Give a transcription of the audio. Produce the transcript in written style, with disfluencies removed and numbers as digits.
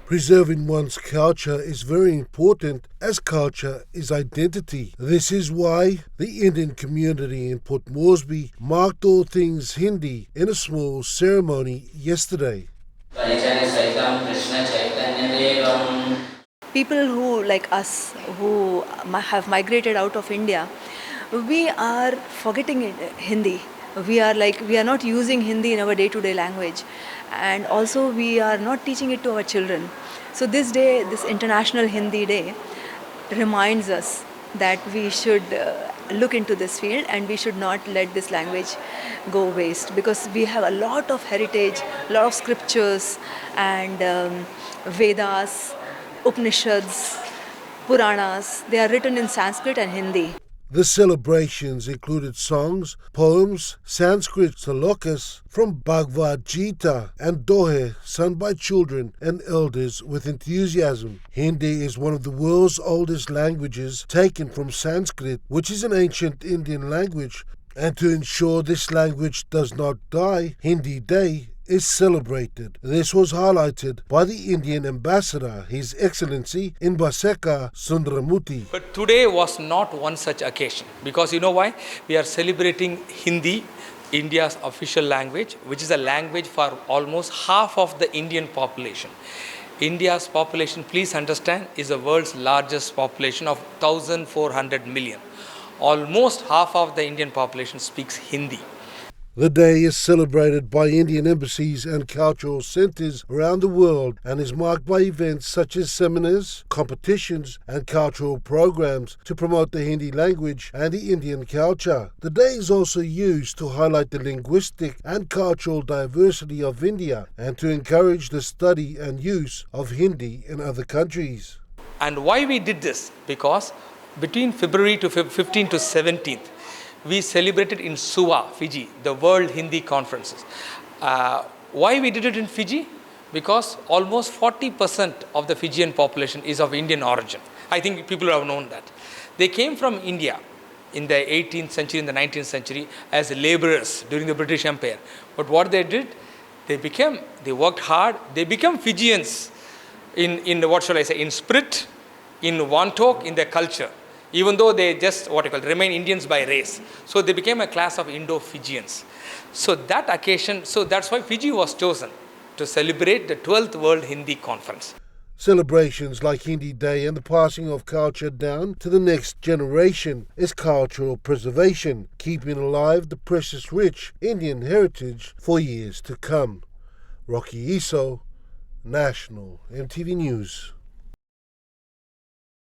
Preserving one's culture is very important, as culture is identity. This is why the Indian community in Port Moresby marked all things Hindi in a small ceremony yesterday. People who, like us, who have migrated out of India, we are forgetting Hindi. We are not using Hindi in our day-to-day language, and also we are not teaching it to our children. So this day, this International Hindi Day, reminds us that we should look into this field and we should not let this language go waste, because we have a lot of heritage, a lot of scriptures and Vedas, Upanishads, Puranas. They are written in Sanskrit and Hindi. The celebrations included songs, poems, Sanskrit slokas from Bhagavad Gita and Dohe sung by children and elders with enthusiasm. Hindi is one of the world's oldest languages, taken from Sanskrit, which is an ancient Indian language. And to ensure this language does not die, Hindi Day is celebrated. This was highlighted by the Indian ambassador, His Excellency Imbaseka Sundaramurthy. But today was not one such occasion, because you know why? We are celebrating Hindi, India's official language, which is a language for almost half of the Indian population. India's population, please understand, is the world's largest population of 1,400 million. Almost half of the Indian population speaks Hindi. The day is celebrated by Indian embassies and cultural centres around the world and is marked by events such as seminars, competitions and cultural programs to promote the Hindi language and the Indian culture. The day is also used to highlight the linguistic and cultural diversity of India and to encourage the study and use of Hindi in other countries. And why we did this? Because between February to 15th to 17th, we celebrated in Suva, Fiji, the World Hindi Conferences. Why we did it in Fiji? Because almost 40% of the Fijian population is of Indian origin. I think people have known that. They came from India in the 18th century, in the 19th century as laborers during the British Empire. But what they did, they worked hard, they became Fijians in what shall I say, in spirit, in Wantok, in their culture. Even though they just remain Indians by race. So they became a class of Indo-Fijians. So that occasion, that's why Fiji was chosen to celebrate the 12th World Hindi Conference. Celebrations like Hindi Day and the passing of culture down to the next generation is cultural preservation, keeping alive the precious rich Indian heritage for years to come. Rocky Iso, National EMTV News.